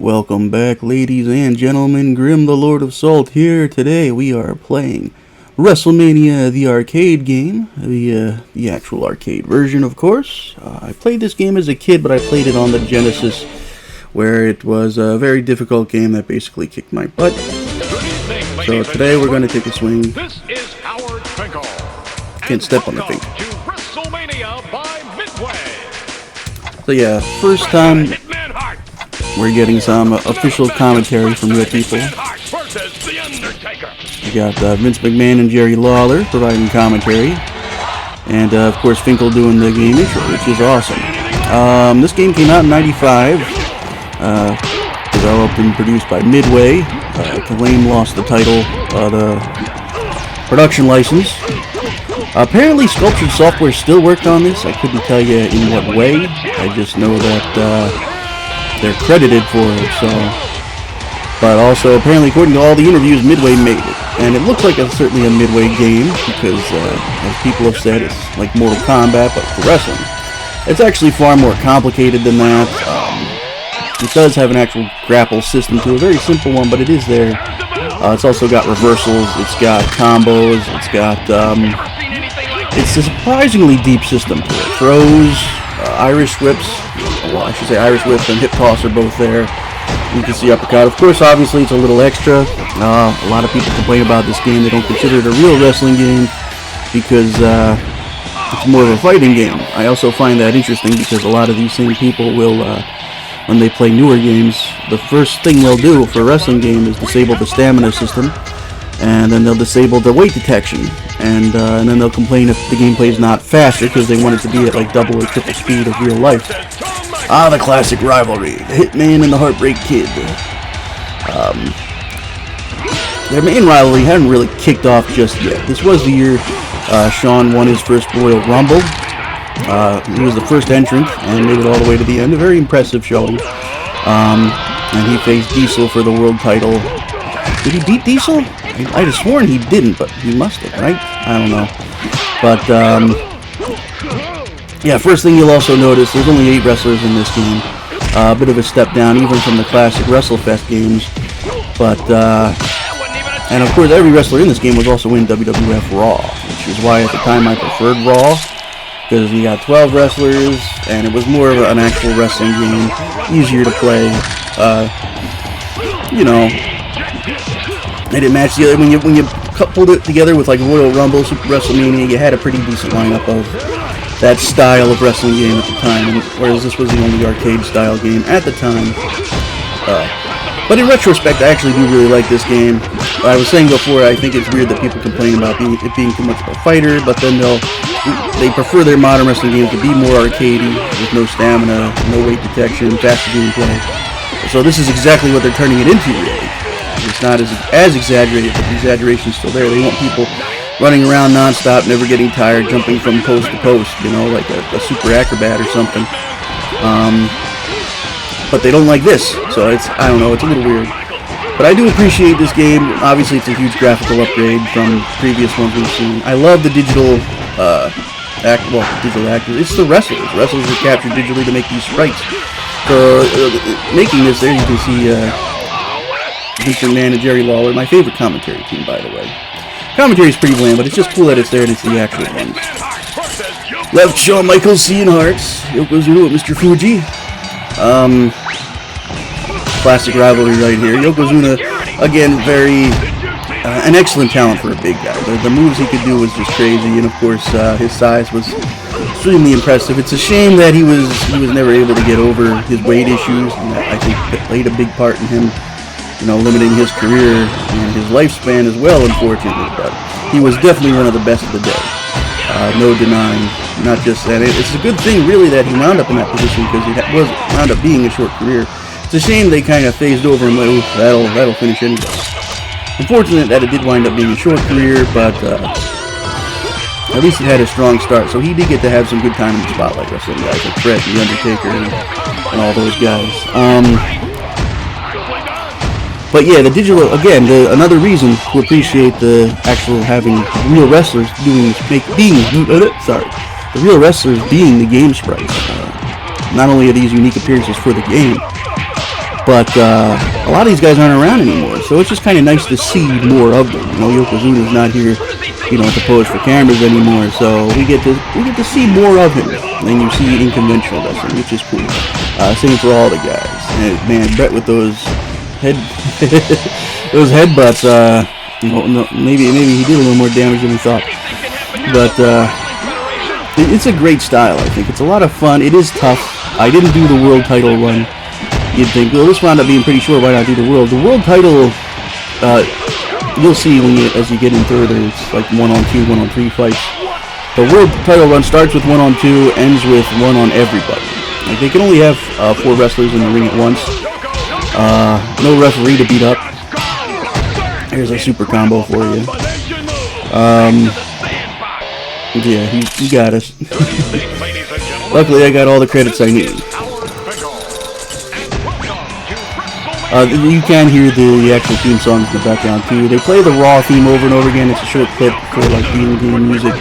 Welcome back, ladies and gentlemen. Grim the Lord of Salt here. Today we are playing WrestleMania, the arcade game, the actual arcade version, of course. I played this game as a kid, but I played it on the Genesis, where it was a very difficult game that basically kicked my butt. So today we're going to take a swing. This is Howard Finkel. Can't step on the finger. To WrestleMania by Midway. So yeah, first time we're getting some official commentary from real people. We got Vince McMahon and Jerry Lawler providing commentary, and of course Finkel doing the game intro, which is awesome. This game came out in '95, developed and produced by Midway. Lane lost the title, the production license. Apparently Sculptured Software still worked on this. I couldn't tell you in what way. I just know that they're credited for it, so. But also, apparently, according to all the interviews, Midway made it. And it looks like it's certainly a Midway game, because, as people have said, it's like Mortal Kombat, but for wrestling. It's actually far more complicated than that. It does have an actual grapple system to it, a very simple one, but it is there. It's also got reversals, it's got combos, it's got, it's a surprisingly deep system to it. Throws, Irish whips, well, I should say Irish whips and hip toss are both there. You can see uppercut. Of course, obviously, it's a little extra. A lot of people complain about this game. They don't consider it a real wrestling game because it's more of a fighting game. I also find that interesting because a lot of these same people will, when they play newer games, the first thing they'll do for a wrestling game is disable the stamina system, and then they'll disable the weight detection, and then they'll complain if the gameplay is not faster because they want it to be at like double or triple speed of real life. The classic rivalry, the Hitman and the Heartbreak Kid. Their main rivalry hadn't really kicked off just yet. This was the year Shawn won his first Royal Rumble. He was the first entrant and made it all the way to the end. A very impressive showing. And he faced Diesel for the world title. Did he beat Diesel? I'd have sworn he didn't, but he must have, right? I don't know. But, yeah, first thing you'll also notice, there's only 8 wrestlers in this game. A bit of a step down, even from the classic WrestleFest games. But, and of course, every wrestler in this game was also in WWF Raw, which is why at the time I preferred Raw, because you got 12 wrestlers, and it was more of an actual wrestling game, easier to play. You know, they didn't match together. When you coupled it together with like Royal Rumble, Super WrestleMania, you had a pretty decent lineup of that style of wrestling game at the time, whereas this was the only arcade style game at the time. But in retrospect, I actually do really like this game. I was saying before, I think it's weird that people complain about it being too much of a fighter, but then they prefer their modern wrestling games to be more arcadey, with no stamina, no weight detection, faster gameplay. So this is exactly what they're turning it into, really. It's not as exaggerated, but the exaggeration's still there. They want people running around non-stop, never getting tired, jumping from post to post, you know, like a super acrobat or something. But they don't like this, so it's, I don't know, it's a little weird. But I do appreciate this game. Obviously, it's a huge graphical upgrade from previous ones we've seen. I love the digital, digital actors. It's the wrestlers. Wrestlers are captured digitally to make these sprites. So, making this there, you can see Vince McMahon and Jerry Lawler, my favorite commentary team, by the way. Commentary is pretty bland, but it's just cool that it's there and it's the actual ones. Left, Shawn Michaels, Cien Hearts, Yokozuna with Mr. Fuji. Classic rivalry right here. Yokozuna, again, an excellent talent for a big guy. The moves he could do was just crazy, and of course, his size was extremely impressive. It's a shame that he was never able to get over his weight issues, and I think that played a big part in him, you know, limiting his career and his lifespan as well, unfortunately. But he was definitely one of the best of the day. No denying. Not just that. It's a good thing, really, that he wound up in that position because it wound up being a short career. It's a shame they kind of phased over and went, that'll finish anyway. Unfortunate that it did wind up being a short career, but at least it had a strong start. So he did get to have some good time in the spotlight wrestling guys like Bret, The Undertaker, and all those guys. But yeah, the digital, again, another reason to appreciate the actual having real wrestlers the real wrestlers being the game sprites. Not only are these unique appearances for the game, But a lot of these guys aren't around anymore, so it's just kind of nice to see more of them. You know, Yokozuna's not here, you know, to pose for cameras anymore, so we get to see more of him than you see in conventional wrestling, which is cool. Same for all the guys. And, man, Brett with those those headbutts. No, maybe he did a little more damage than we thought, but it's a great style. I think it's a lot of fun. It is tough. I didn't do the world title run. You'd think, well, this wound up being pretty short. Why not do the world? The world title, you'll see as you get in further. It's like 1-on-2, 1-on-3 fights. The world title run starts with 1-on-2, ends with 1-on everybody. Like, they can only have 4 wrestlers in the ring at once. No referee to beat up. Here's a super combo for you. Yeah, he got us. Luckily, I got all the credits I need. You can hear the actual theme songs in the background too. They play the Raw theme over and over again. It's a short clip for like game music.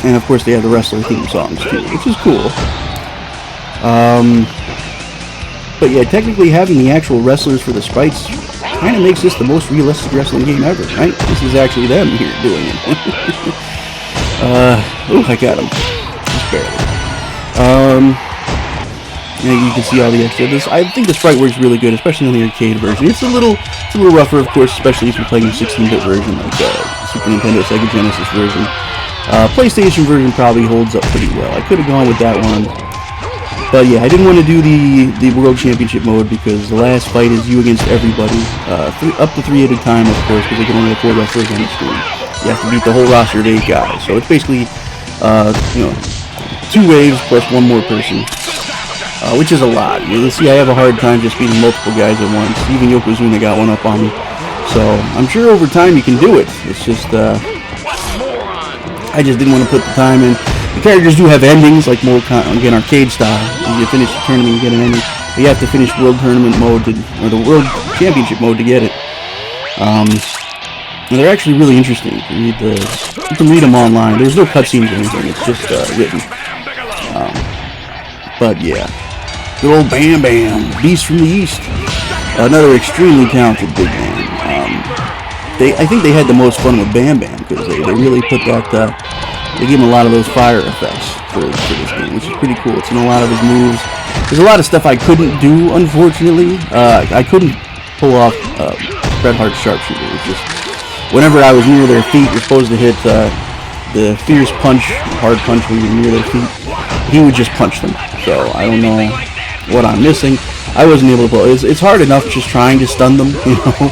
And of course they have the wrestler theme songs too, which is cool. But yeah, technically having the actual wrestlers for the sprites kind of makes this the most realistic wrestling game ever, right? This is actually them here doing it. Oh, I got him. Just barely. You can see all the extra. I think the sprite works really good, especially on the arcade version. It's a little rougher, of course, especially if you're playing the 16-bit version, like Super Nintendo, Sega Genesis version. PlayStation version probably holds up pretty well. I could have gone with that one, but yeah, I didn't want to do the World Championship mode because the last fight is you against everybody, up to 3 at a time, of course, because they can only have 4 wrestlers on the screen. You have to beat the whole roster of 8 guys, so it's basically 2 waves plus 1 more person. Which is a lot. You'll see I have a hard time just beating multiple guys at once. Even Yokozuna got one up on me. So, I'm sure over time you can do it. It's just, I just didn't want to put the time in. The characters do have endings, like more, again, arcade style. If you finish the tournament, you get an ending. But you have to finish World Tournament mode, or the World Championship mode to get it. And they're actually really interesting. You can read them online. There's no cutscenes or anything. It's just written. But yeah. Good old Bam Bam, Beast from the East. Another extremely talented big man. I think they had the most fun with Bam Bam because they really put that. They gave him a lot of those fire effects for this game, which is pretty cool. It's in a lot of his moves. There's a lot of stuff I couldn't do, unfortunately. I couldn't pull off Bret Hart's sharpshooter. It's just whenever I was near their feet, you're supposed to hit the fierce punch, hard punch when you're near their feet. He would just punch them. So I don't know what I'm missing. I wasn't able to pull. It's hard enough just trying to stun them, you know,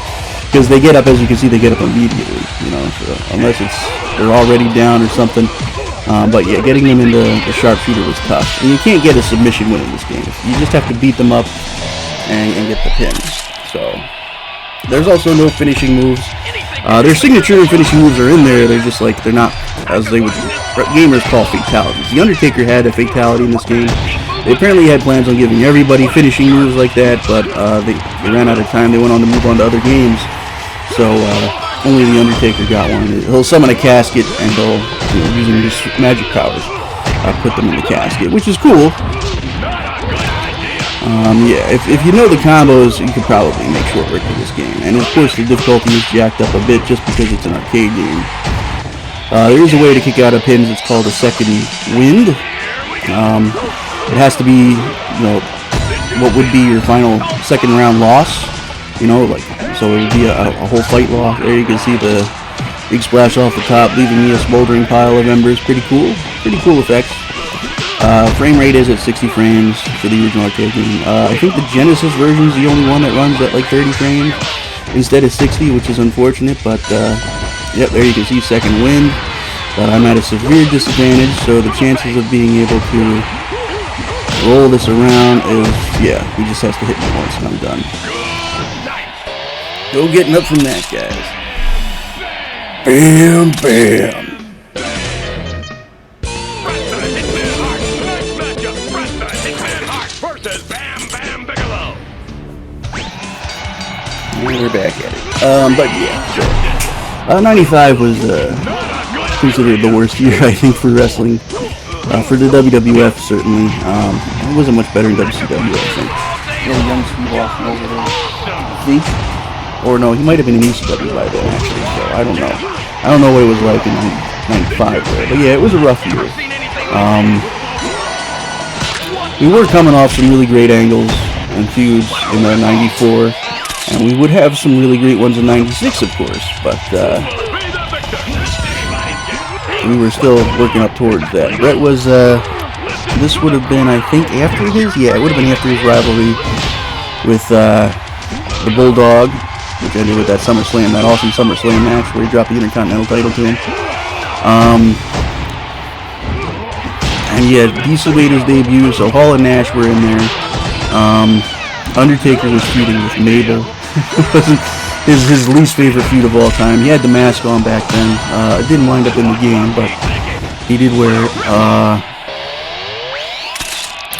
because they get up, as you can see, they get up immediately, you know, so unless they're already down or something. But yeah, getting them into the sharpshooter was tough. And you can't get a submission win in this game. You just have to beat them up and get the pin. So there's also no finishing moves. Their signature finishing moves are in there. They're just like, they're not, as they would gamers call, fatalities. The Undertaker had a fatality in this game. They apparently had plans on giving everybody finishing moves like that, but they ran out of time. They went on to move on to other games. So only the Undertaker got one. He'll summon a casket and he'll, using his magic powers, put them in the casket, which is cool. Yeah, if you know the combos, you could probably make short work of this game. And of course, the difficulty is jacked up a bit just because it's an arcade game. There is a way to kick out of pins. It's called a second wind. It has to be, what would be your final second round loss. Like, so it would be a whole fight loss. There you can see the big splash off the top, leaving me a smoldering pile of embers. Pretty cool. Pretty cool effects. Frame rate is at 60 frames for the original arcade game. I think the Genesis version is the only one that runs at like 30 frames instead of 60, which is unfortunate, but yep, there you can see second wind, but I'm at a severe disadvantage, so the chances of being able to roll this around is, yeah, he just has to hit me once and I'm done. No getting up from that, guys. Bam, bam. We're back at it. But yeah, so 95 was considered the worst year, I think, for wrestling. For the WWF, certainly. It wasn't much better in WCW, I think. Young Steve Austin over there. I think. Or no, he might have been in ECW by then, actually, so I don't know. I don't know what it was like in 95 there. But yeah, it was a rough year. We were coming off some really great angles and feuds in 94, and we would have some really great ones in 96, of course, but we were still working up towards that. Brett was, this would have been, I think, after his, yeah, it would have been after his rivalry with the Bulldog, which ended with that SummerSlam, that awesome SummerSlam match where he dropped the Intercontinental title to him. And yeah, Diesel made his debut, so Hall and Nash were in there. Undertaker was feuding with Mabel. his least favorite feud of all time. He had the mask on back then. It didn't wind up in the game, but he did wear it.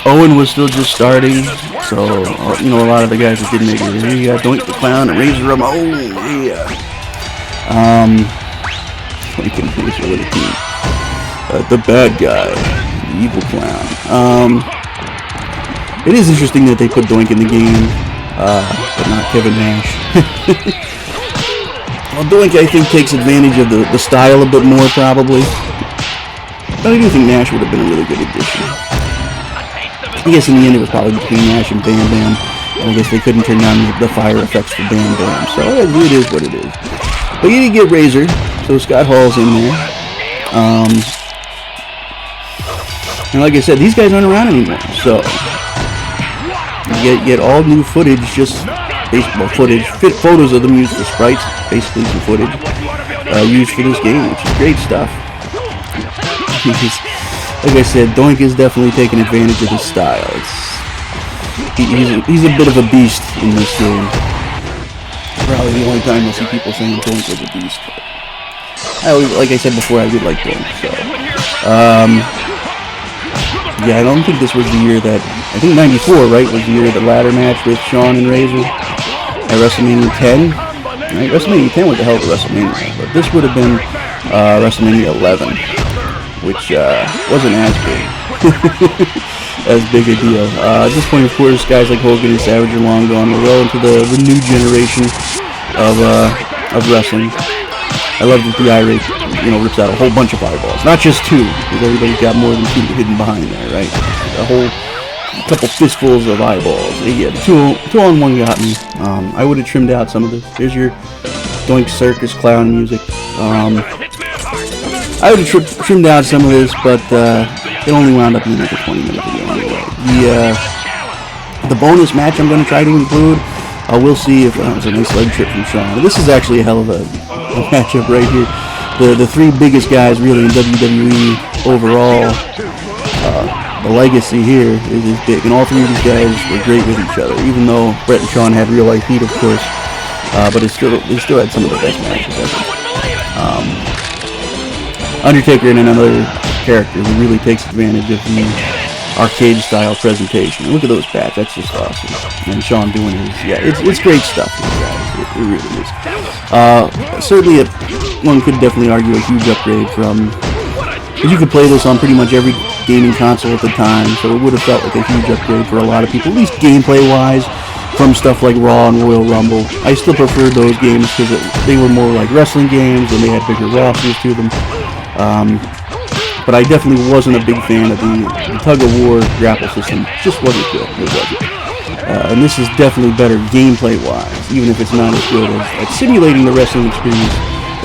Owen was still just starting, so you know, a lot of the guys that didn't make it. You got Doink the Clown and Razor Ramon. Yeah. Doink and Razor with a team. The bad guy. Evil Clown. It is interesting that they put Doink in the game, but not Kevin Nash. Well, Doink, I think, takes advantage of the style a bit more, probably. But I do think Nash would have been a really good addition. I guess in the end it was probably between Nash and Bam Bam, and I guess they couldn't turn down the fire effects for Bam Bam, so it is what it is. But you did get Razor, so Scott Hall's in there. And like I said, these guys aren't around anymore, so you get all new footage, just baseball footage, photos of them used for sprites, basically some footage used for this game, which is great stuff. Like I said, Doink is definitely taking advantage of his style. He's a bit of a beast in this game. Probably the only time you'll see people saying Doink was a beast. Like I said before, I did like Doink, so. Yeah, I don't think this was the year that, I think 94, right, was the year of the ladder match with Shawn and Razor at WrestleMania 10. Right? WrestleMania 10 was the hell of a WrestleMania, but this would have been WrestleMania 11, which wasn't as big, as big a deal. At this point, of course, guys like Hogan and Savage are long gone. We're well into the new generation of wrestling. I love that the irate, rips out a whole bunch of eyeballs. Not just two, because everybody's got more than two hidden behind there, right? A whole couple fistfuls of eyeballs. Yeah, the two on one got me. I would have trimmed out some of this. Here's your Doink Circus Clown music. I would have trimmed out some of this, but it only wound up being like a 20-minute video anyway. The bonus match I'm going to try to include, we'll see if it was a nice leg trip from Shawn. This is actually a hell of a matchup right here. The three biggest guys really in WWE overall. The legacy here is big, and all three of these guys were great with each other. Even though Bret and Shawn had real life heat, of course, but they still had some of the best matches ever. Undertaker and another character who really takes advantage of the arcade style presentation. And look at those bats, that's just awesome. And Shawn doing his, it's great stuff, guys. It really is. Certainly, one could definitely argue a huge upgrade from, because you could play this on pretty much every gaming console at the time, so it would have felt like a huge upgrade for a lot of people, at least gameplay-wise, from stuff like Raw and Royal Rumble. I still preferred those games because they were more like wrestling games and they had bigger rosters to them. But I definitely wasn't a big fan of the tug-of-war grapple system. It just wasn't good. It wasn't. And this is definitely better gameplay-wise, even if it's not as good at simulating the wrestling experience.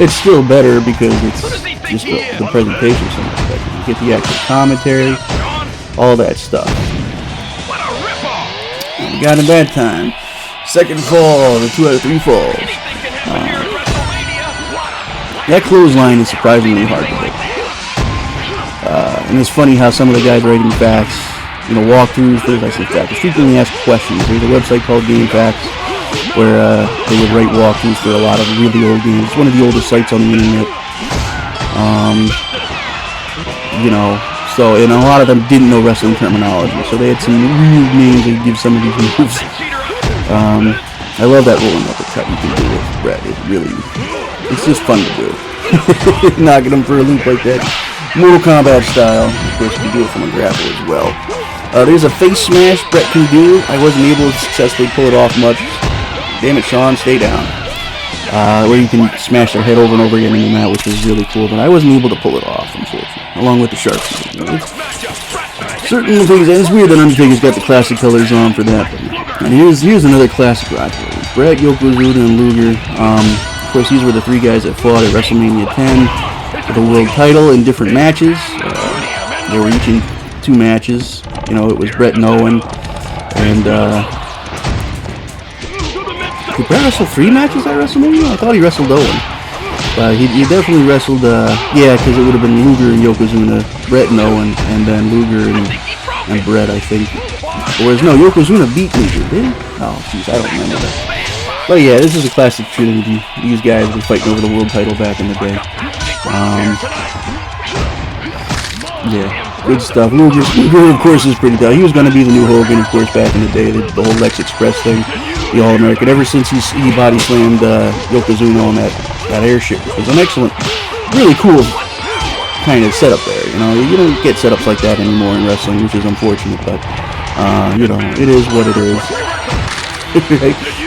It's still better because it's just the presentation so much better. You get the actual commentary, all that stuff. We got a bad time. Second fall, the 2 out of 3 falls. That clothesline is surprisingly hard to hit. And it's funny how some of the guys writing facts, walkthroughs, frequently asked questions. There's a website called Game Facts where they would write walkthroughs for a lot of really old games. It's one of the oldest sites on the internet. And a lot of them didn't know wrestling terminology, so they had some weird names they give some of these moves. I love that rolling uppercut you can do with Brett. It's just fun to do. Knocking him for a loop like that. Mortal Kombat style. Of course, you can do it from a grapple as well. There's a face smash Brett can do. I wasn't able to successfully pull it off much. Damn it, Sean, stay down. Where you can smash their head over and over again in the mat, which is really cool, but I wasn't able to pull it off, unfortunately, along with the sharpshooter. Certain things, and it's weird that Undertaker's got the classic colors on for that. And here's another classic rivalry. Brett, Yokozuna, and Luger. Of course, these were the three guys that fought at WrestleMania 10 for the world title in different matches. They were each in 2 matches. You know, it was Brett and Owen, and did Brett wrestle 3 matches at WrestleMania? I thought he wrestled Owen. He definitely wrestled, yeah, because it would have been Luger and Yokozuna, Brett and Owen, and then Luger and Brett, I think. Whereas, no, Yokozuna beat Luger, did he? Oh, jeez, I don't remember that. But yeah, this is a classic trinity. These guys were fighting over the world title back in the day. Yeah, good stuff. Luger, of course, is pretty tough. He was going to be the new Hogan, of course, back in the day. The whole Lex Express thing, the All-American. Ever since he body slammed Yokozuna on that airship, it was an excellent, really cool kind of setup there. You know, you don't get setups like that anymore in wrestling, which is unfortunate, but you know, it is what it is.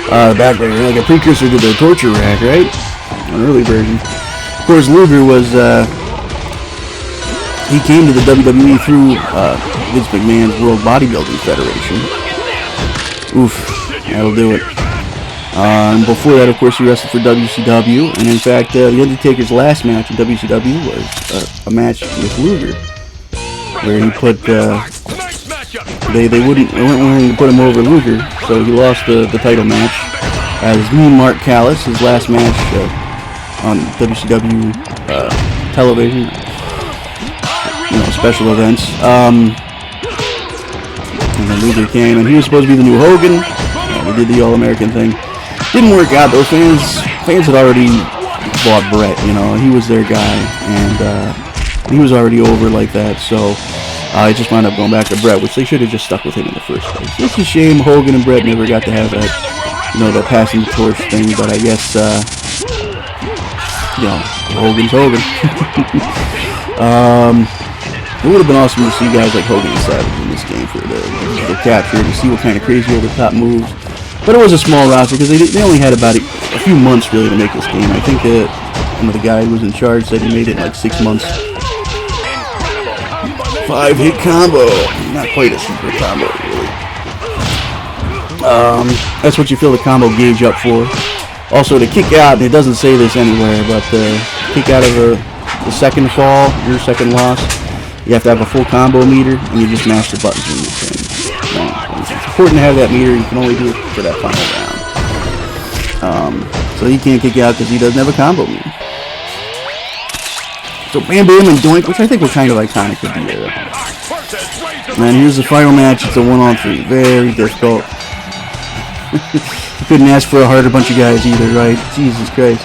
Back there, like a precursor to the torture rack, right? An early version. Of course, Luger was, he came to the WWE through Vince McMahon's World Bodybuilding Federation. Oof, that'll do it. Before that, of course, he wrestled for WCW, and in fact, The Undertaker's last match in WCW was a match with Luger, where he put, they weren't willing to put him over Luger, so he lost the title match as Mean Mark Callis, his last match on WCW television, you know, special events. And then Luger came, and he was supposed to be the new Hogan. We did the All-American thing. Didn't work out. Those fans had already bought Brett, you know. He was their guy, and he was already over like that, so I just wound up going back to Brett, which they should have just stuck with him in the first place. It's a shame Hogan and Brett never got to have that, you know, that passing the torch thing, but I guess, you know, Hogan's Hogan. It would have been awesome to see guys like Hogan and Savage in this game for the capture, to see what kind of crazy over-the-top moves. But it was a small roster because they only had about a few months really to make this game. I think the guy who was in charge said he made it in like 6 months. 5-hit combo. Not quite a super combo, really. That's what you fill the combo gauge up for. Also, to kick out, and it doesn't say this anywhere, but kick out of the second fall, your second loss, you have to have a full combo meter, and you just mash the buttons when you can. It's important to have that meter. You can only do it for that final round. So he can't kick out because he doesn't have a combo meter. So Bam Bam and Doink, which I think was kind of iconic of the era. And here's the final match. It's a 1-on-3. Very difficult. You couldn't ask for a harder bunch of guys either, right? Jesus Christ.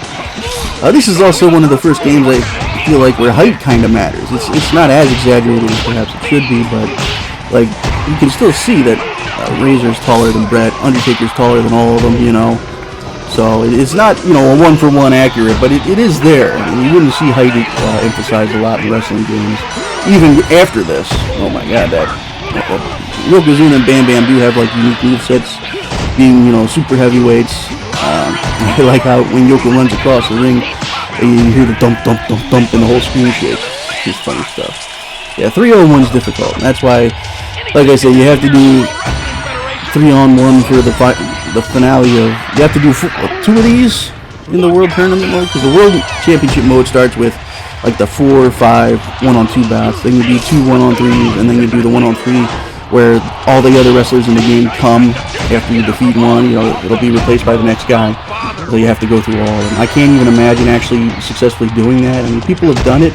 This is also one of the first games I feel like where height kind of matters. It's not as exaggerated as perhaps it should be, but like you can still see that Razor's taller than Brett, Undertaker's taller than all of them, you know. So it's not, you know, a one-for-one accurate, but it is there. I mean, you wouldn't see height emphasized a lot in wrestling games, even after this. Oh my God, that Yokozuna and Bam Bam do have like unique movesets, being, you know, super heavyweights. I like how when Yoko runs across the ring, you hear the thump, thump, thump, thump, and the whole screen shakes. It's just funny stuff. Yeah, 3-on-1's difficult, and that's why, like I said, you have to do 3-on-1 for the finale of. You have to do 2 of these in the World Tournament mode, because the World Championship mode starts with like the 4 or 5 1-on-2 bouts. Then you do 2 1-on-3s, and then you do the 1-on-3 where all the other wrestlers in the game come after you defeat one. You know, it'll be replaced by the next guy. So you have to go through all of them. I can't even imagine actually successfully doing that. I mean, people have done it.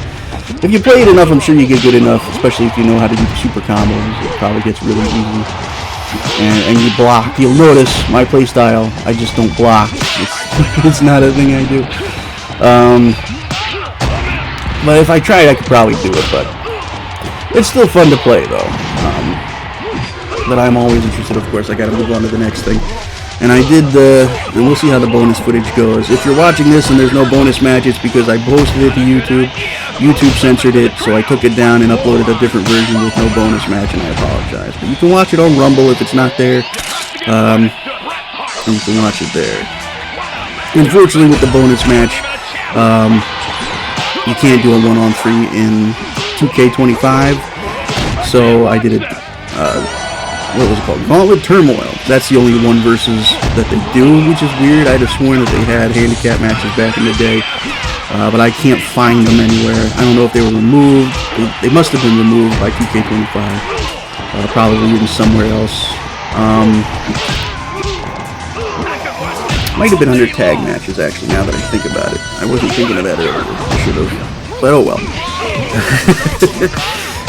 If you play it enough, I'm sure you get good enough, especially if you know how to do super combos. It probably gets really easy. And you block. You'll notice my play style, I just don't block. It's not a thing I do. But if I tried, I could probably do it, but it's still fun to play, though. But I'm always interested, of course. I gotta move on to the next thing. And I did and we'll see how the bonus footage goes. If you're watching this and there's no bonus match, it's because I posted it to YouTube. YouTube censored it, so I took it down and uploaded a different version with no bonus match, and I apologize. But you can watch it on Rumble if it's not there. You can watch it there. Unfortunately, with the bonus match, you can't do a 1-on-3 in 2K25, so I did it, what was it called? Gauntlet Turmoil. That's the only one versus that they do, which is weird. I'd have sworn that they had handicap matches back in the day, but I can't find them anywhere. I don't know if they were removed. They must have been removed by 2K25, probably even somewhere else. Might have been under tag matches, actually, now that I think about it. I wasn't thinking of that earlier. I should have. But oh well.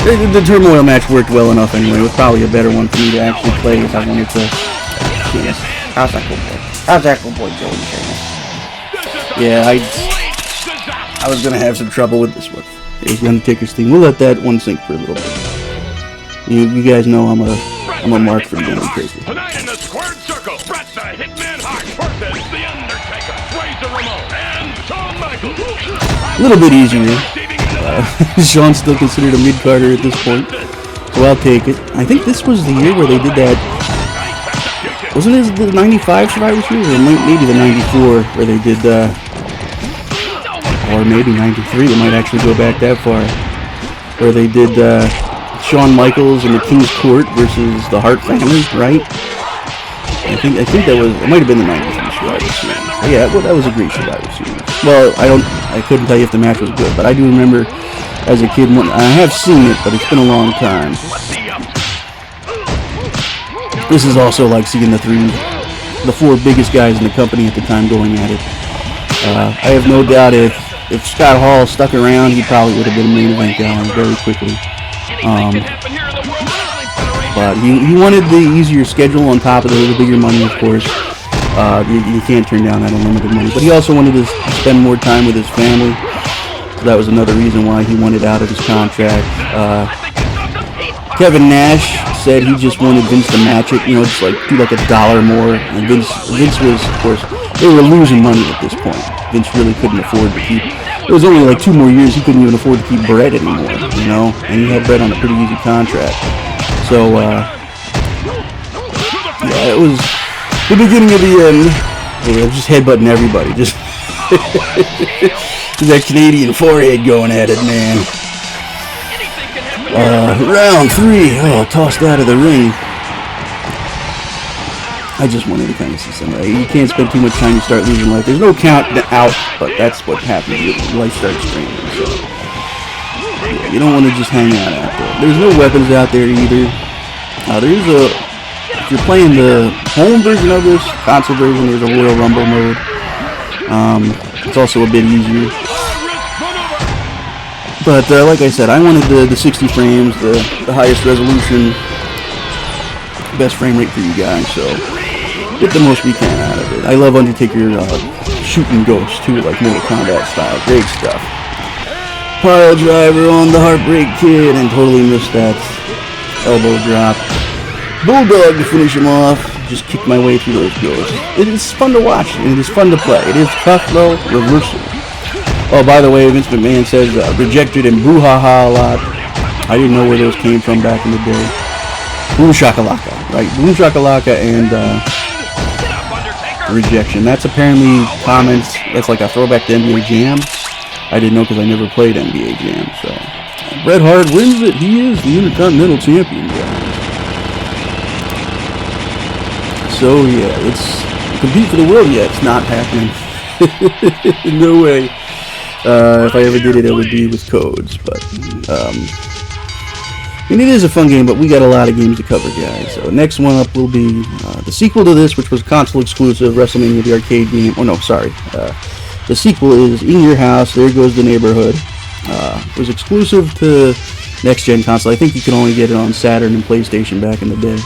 The Turmoil match worked well enough anyway. It was probably a better one for me to actually play if I wanted to. Yes. How's that cool boy? How's that cool boy, Joey? Yeah, I was going to have some trouble with this one. There's the Undertaker's theme. We'll let that one sink for a little bit. You guys know I'm a mark for the Undertaker. Tonight in the squared circle, Bret the Hitman Hart versus the Undertaker, Razor Ramon, and Shawn Michaels. A little bit easier. Shawn's still considered a mid-carder at this point, so I'll take it. I think this was the year where they did that. Wasn't it the 95 Survivor Series, or maybe the 94 where they did, or maybe 93? It might actually go back that far, where they did Shawn Michaels and the King's Court versus the Hart family, right? I think that was, it might have been the 93 Survivor Series. Yeah, well, that was a great Survivor Series. Well, I couldn't tell you if the match was good, but I do remember as a kid, I have seen it, but it's been a long time. This is also like seeing the four biggest guys in the company at the time going at it. I have no doubt if Scott Hall stuck around, he probably would have been a main event guy very quickly. But he wanted the easier schedule on top of the bigger money, of course. You can't turn down that unlimited money. But he also wanted to spend more time with his family. So that was another reason why he wanted out of his contract. Kevin Nash said he just wanted Vince to match it, just like do like $1 more. And Vince was, of course, they were losing money at this point. Vince really couldn't afford to keep. It was only like 2 more years. He couldn't even afford to keep Brett anymore, and he had Brett on a pretty easy contract. So, yeah, it was the beginning of the end. They were just headbutting everybody. Just that Canadian forehead going at it, man. Round 3. Oh, tossed out of the ring. I just wanted to kind of see somebody. You can't spend too much time, you start losing life. There's no count out, but that's what happens. Life starts draining. So, yeah, you don't want to just hang out there. There's no weapons out there either. If you're playing the home version of this, console version, there's a Royal Rumble mode. It's also a bit easier. But like I said, I wanted the 60 frames, the highest resolution, best frame rate for you guys, so get the most we can out of it. I love Undertaker shooting ghosts too, like Mortal Kombat style. Great stuff. Pile driver on the Heartbreak Kid, and totally missed that elbow drop. Bulldog to finish him off. Just kick my way through those ghosts. It is fun to watch, and it is fun to play. It is tough though, reversal. Oh, by the way, Vince McMahon says rejected and brouhaha a lot. I didn't know where those came from back in the day. Boom shakalaka, right? Boom shakalaka and rejection. That's apparently comments. That's like a throwback to NBA Jam. I didn't know because I never played NBA Jam. So Bret Hart wins it. He is the Intercontinental Champion, guys. So yeah, it's compete for the world. Yeah, it's not happening. No way. If I ever did it, it would be with codes. But and it is a fun game, but we got a lot of games to cover, guys. So next one up will be the sequel to this, which was console exclusive, WrestleMania the arcade game. Oh no, sorry. The sequel is In Your House, There Goes the Neighborhood. It was exclusive to next-gen console. I think you could only get it on Saturn and PlayStation back in the day.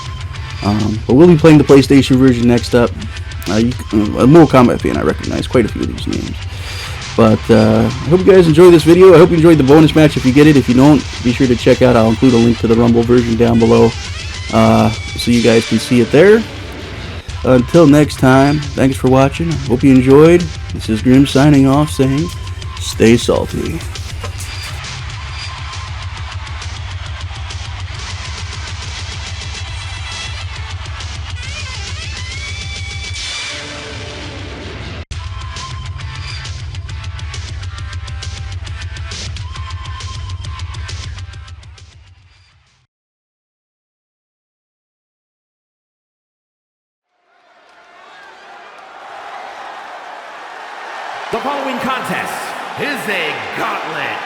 But we'll be playing the PlayStation version next up. A Mortal Kombat fan, I recognize quite a few of these names. But I hope you guys enjoyed this video. I hope you enjoyed the bonus match. If you get it, if you don't, be sure to check out. I'll include a link to the Rumble version down below so you guys can see it there. Until next time, thanks for watching. Hope you enjoyed. This is Grim signing off saying, stay salty. The following contest is a gauntlet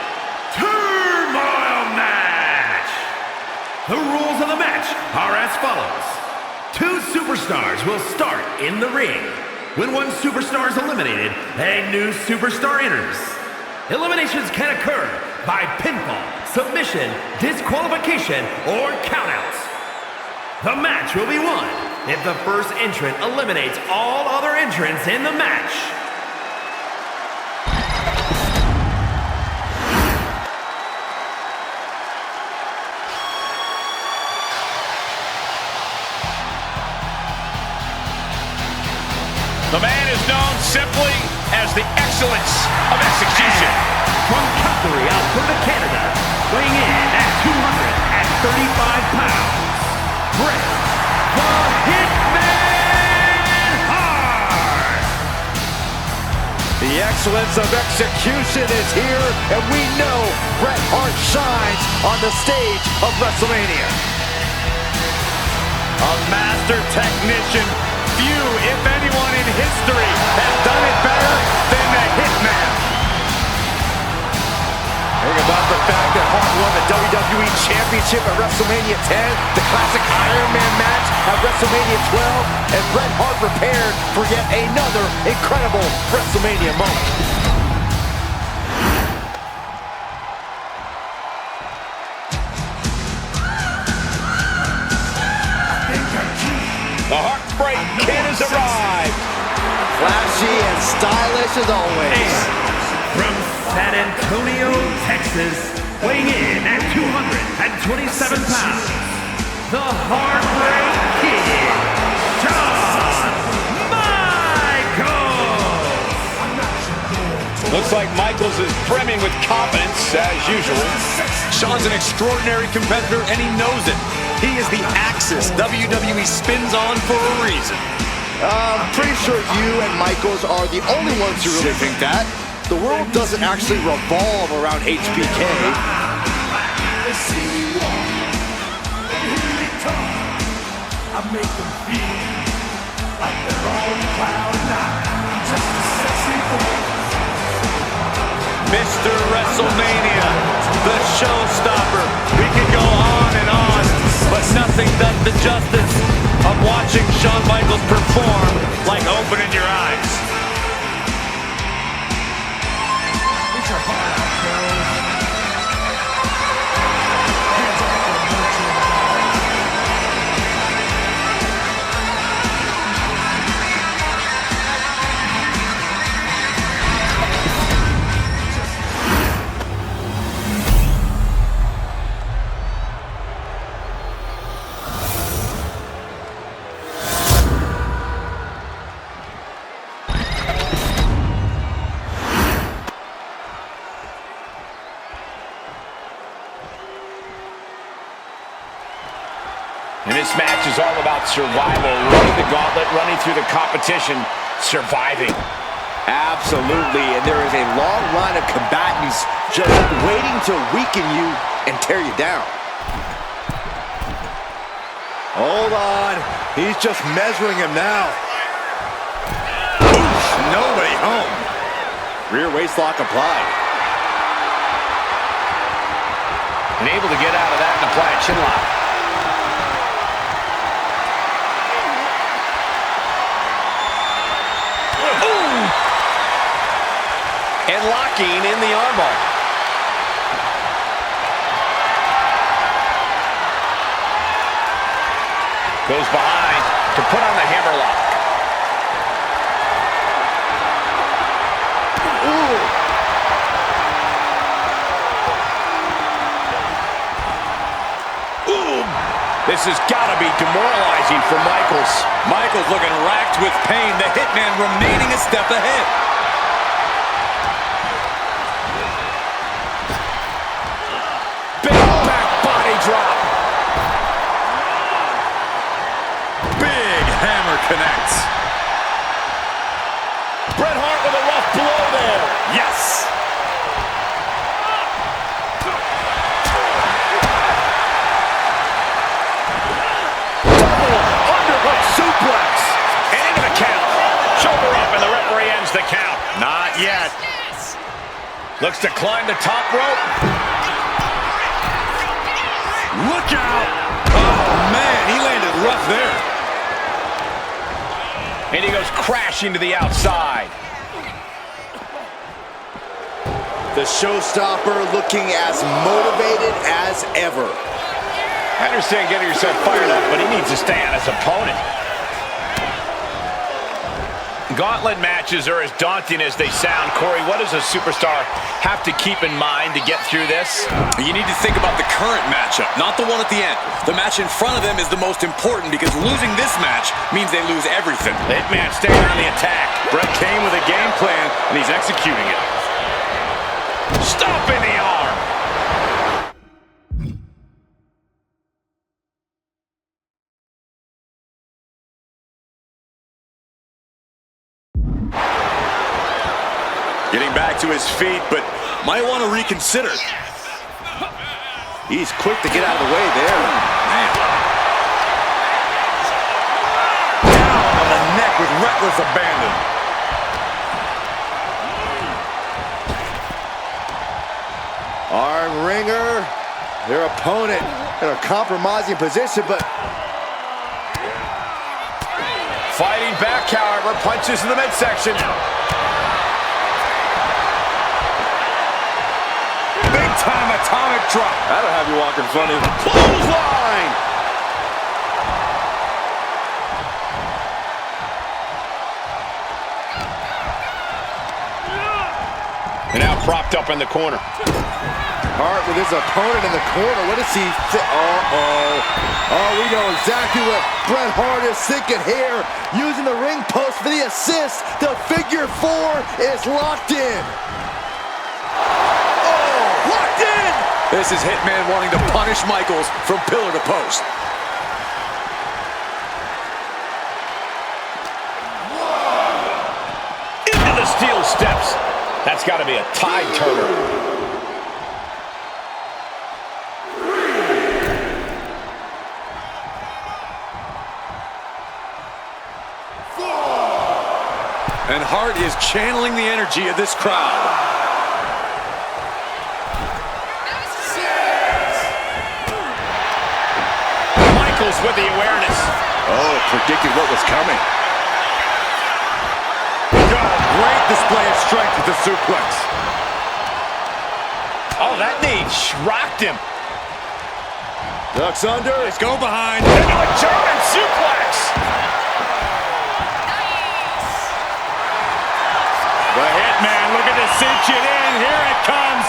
turmoil match. The rules of the match are as follows. 2 superstars will start in the ring. When one superstar is eliminated, a new superstar enters. Eliminations can occur by pinfall, submission, disqualification, or countouts. The match will be won if the first entrant eliminates all other entrants in the match. The man is known simply as the excellence of execution. From Calgary, Alberta, Canada, weighing in at 235 pounds, Bret the Hitman Hart! The excellence of execution is here, and we know Bret Hart shines on the stage of WrestleMania. A master technician. Few, if anyone in history, have done it better than the Hitman. Think about the fact that Hart won the WWE Championship at WrestleMania 10, the classic Iron Man match at WrestleMania 12, and Bret Hart prepared for yet another incredible WrestleMania moment. The Heartbreak Kid has arrived. Flashy and stylish as always. From San Antonio, Texas, weighing in at 227 pounds, the Heartbreak Kid, Shawn Michaels! Looks like Michaels is brimming with confidence, as usual. Shawn's an extraordinary competitor, and he knows it. He is the axis WWE spins on for a reason. I'm pretty sure you and Michaels are the only ones who really think that. The world doesn't actually revolve around HBK. Mr. WrestleMania, the showstopper. We could go on and on, but nothing does the justice of watching Shawn Michaels perform like opening your eyes. Get your heart out, girls. Hands off the And this match is all about survival, running the gauntlet, running through the competition, surviving. Absolutely, and there is a long line of combatants just waiting to weaken you and tear you down. Hold on, he's just measuring him now. Oof, nobody home. Rear waistlock applied. And able to get out of that and apply a chin lock. And locking in the armbar. Goes behind to put on the hammerlock. Ooh. This This has got to be demoralizing for Michaels. Michaels looking racked with pain. The Hitman remaining a step ahead. Big back body drop. Big hammer connects. Bret Hart with a rough blow there. Yes. Underhook suplex. And into the count. Shoulder up, and the referee ends the count. Not yet. Looks to climb the top rope. Look out. Oh, man, he landed rough there. And he goes crashing to the outside. The showstopper looking as motivated as ever. I understand getting yourself fired up, but he needs to stay on his opponent. Gauntlet matches are as daunting as they sound. Corey, what does a superstar have to keep in mind to get through this? You need to think about the current matchup, not the one at the end. The match in front of them is the most important because losing this match means they lose everything. Hitman staying on the attack. Bret came with a game plan, and he's executing it. Stomping the arm. Getting back to his feet, but might want to reconsider. He's quick to get out of the way there. Man. Down on the neck with reckless abandon. Arm wringer. Their opponent in a compromising position, but Fighting back, however, punches in the midsection. Big time atomic drop. That'll have you walking funny. Clothesline. And now propped up in the corner. Hart with his opponent in the corner. What does he think? Oh, we know exactly what Bret Hart is thinking here. Using the ring post for the assist. The figure 4 is locked in. Oh, locked in! This is Hitman wanting to punish Michaels from pillar to post. Into the steel steps. That's got to be a tide turner. And Hart is channeling the energy of this crowd. Michaels with the awareness. Oh, predicted what was coming. Great display of strength with the suplex. Oh, that knee rocked him. Ducks under. Let's go behind. Into a German suplex. The Hitman looking to cinch it in. Here it comes.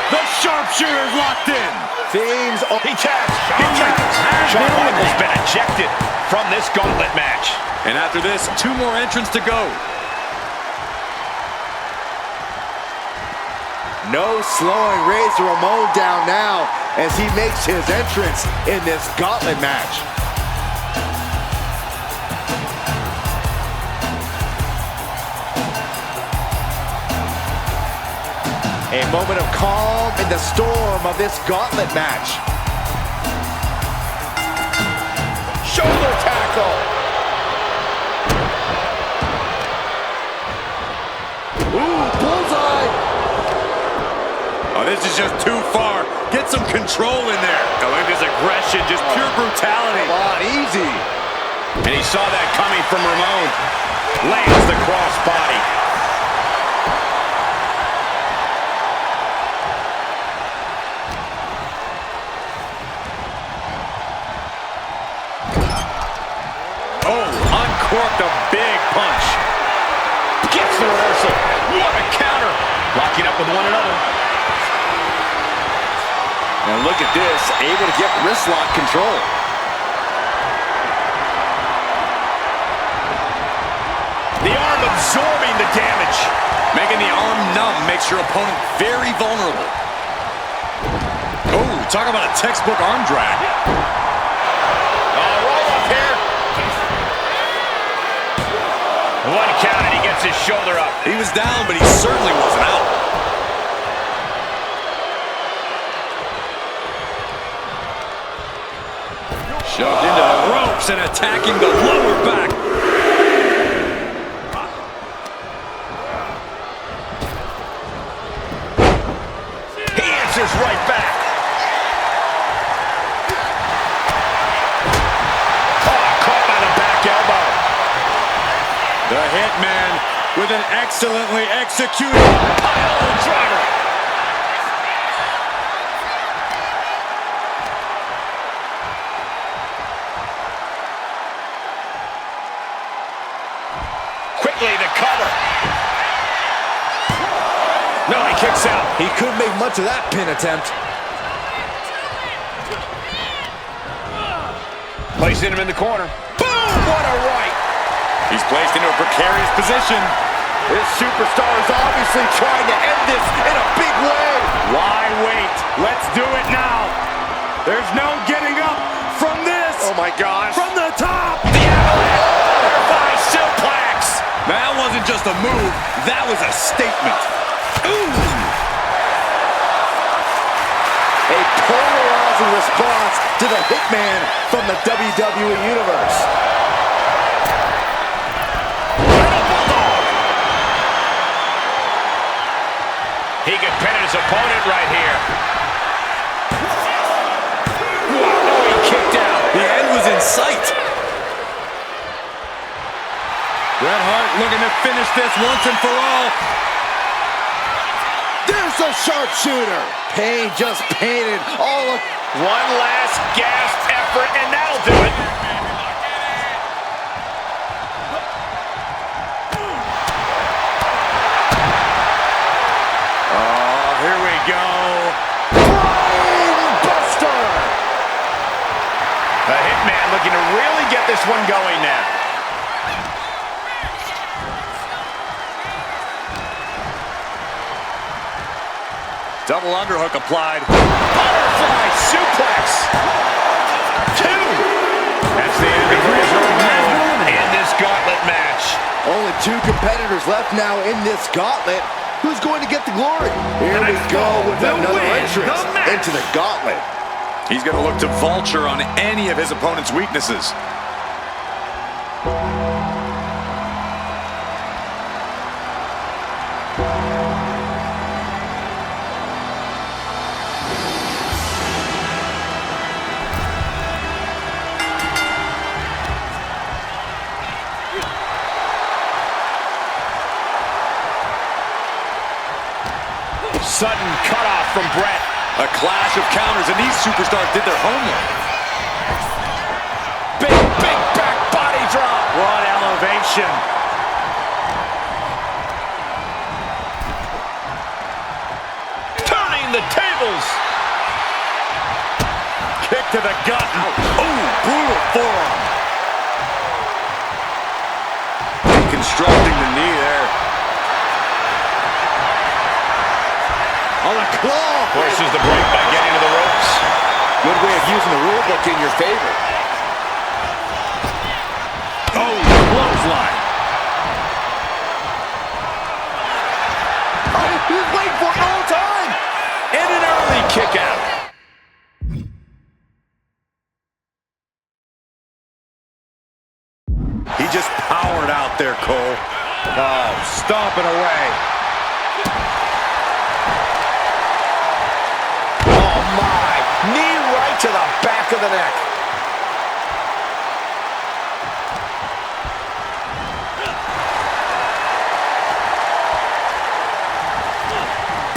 The sharpshooter's locked in. Themes. Oh, He taps. He taps. Shawn Michaels been ejected from this gauntlet match. And after this, 2 more entrants to go. no slowing Razor Ramon down now as he makes his entrance in this gauntlet match. A moment of calm in the storm of this gauntlet match. Shoulder tackle. Ooh, bullseye. Oh, this is just too far. Get some control in there. Oh, look at this aggression, just pure brutality. Come on, easy. And he saw that coming from Ramon. Lands the crossbody. Uncorked a big punch. Gets the reversal. What a counter. Locking up with one another. And look at this, able to get wrist lock control. absorbing the damage. Making the arm numb makes your opponent very vulnerable. Oh, talk about a textbook arm drag. Roll up here. One count and he gets his shoulder up. He was down, but he certainly wasn't out. Shoved into the ropes and attacking the lower back. He answers right back. Oh, caught by the back elbow. The Hitman with an excellently executed pile driver. Quickly the cover. No, he kicks out. He couldn't make much of that pin attempt. Placing him in the corner. Boom! What a right. He's placed into a precarious position. This superstar is obviously trying to end this in a big way. Why wait? Let's do it now. There's no getting up from this. Oh my gosh. From the top. The butterfly suplex. That wasn't just a move, that was a statement. Ooh! A polarizing response to the Hitman from the WWE Universe. He could pin his opponent right here. Wow, he kicked out. The end was in sight. Bret Hart looking to finish this once and for all. There's a sharpshooter. Pain just painted all of... One last gasp effort, and that'll do it. Oh, here we go. Brain Buster! The Hitman looking to really get this one going now. Double underhook applied. Butterfly suplex. Two. That's the end of Razor in this gauntlet match. Only two competitors left now in this gauntlet. Who's going to get the glory? Here we go with another entrance into the gauntlet. He's going to look to vulture on any of his opponent's weaknesses. Sudden cutoff from Bret. A clash of counters, and these superstars did their homework. Big back body drop. What elevation. Turning the tables. Kick to the gut. Ooh, brutal forearm. Deconstructing the knee there. On a claw. Forces the break by getting to the ropes. Good way of using the rule book in your favor. Oh, clothesline. Oh, he was waiting for it all the time. And an early kick out. He just powered out there, Cole. Oh, stomping away. Oh my. Knee right to the back of the neck.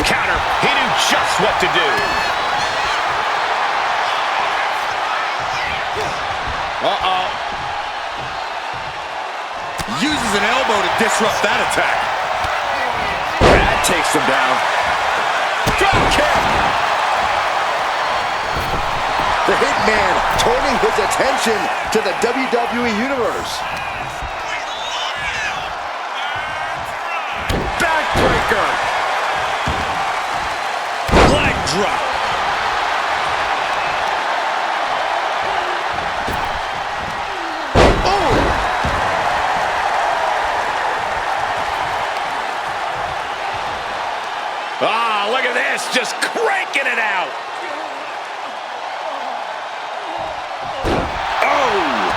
Counter. He knew just what to do. Uh-oh. Uses an elbow to disrupt that attack. That takes him down. Drop kick. The Hitman turning his attention to the WWE Universe. Neckbreaker. Leg drop. Ah, look at this, just cranking it out. Oh!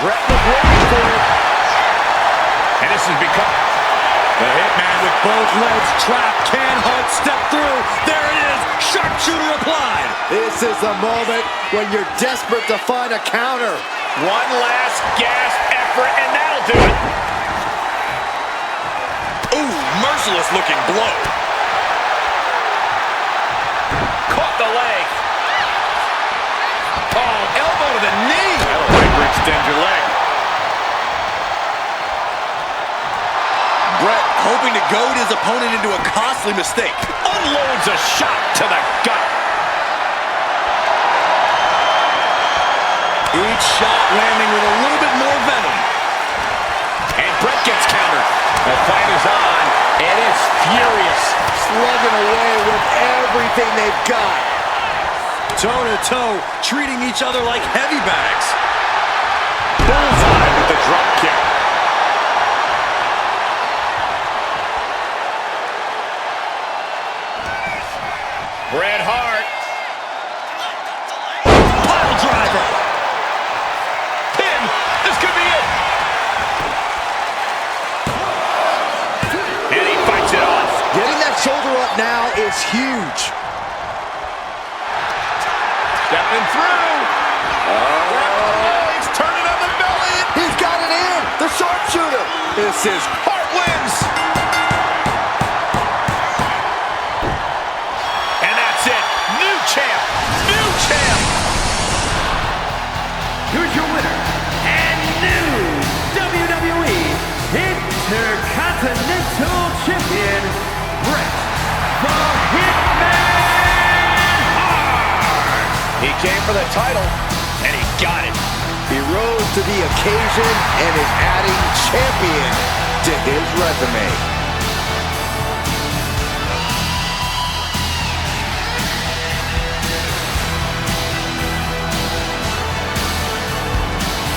Brett was waiting for it. And this has become the Hitman with both legs trapped. Can Hart step through? There it is, sharpshooter applied. This is the moment when you're desperate to find a counter. One last gasp effort, and that'll do it. Ooh, merciless looking blow. Caught the leg. Oh, elbow to the knee. That'll hyperextend your leg. Brett hoping to goad his opponent into a costly mistake. Unloads a shot to the gut. Each shot landing with a little bit more venom. And Brett gets countered. The fight is on, and it's furious. Slugging away with everything they've got. Toe-to-toe, treating each other like heavy bags. Bullseye with the drop kick. Bret Hart. Pile driver. Pin. This could be it. And he fights it off. Getting that shoulder up now is huge. Stepping through. He's turning on the belly. He's got it in. The sharpshooter. This is Hart wins. And that's it. New champ. New champ. Here's your winner and new WWE Intercontinental Champion, Bret the Hitman Hart. He came for the title, and he got it. He rose to the occasion and is adding champion to his resume.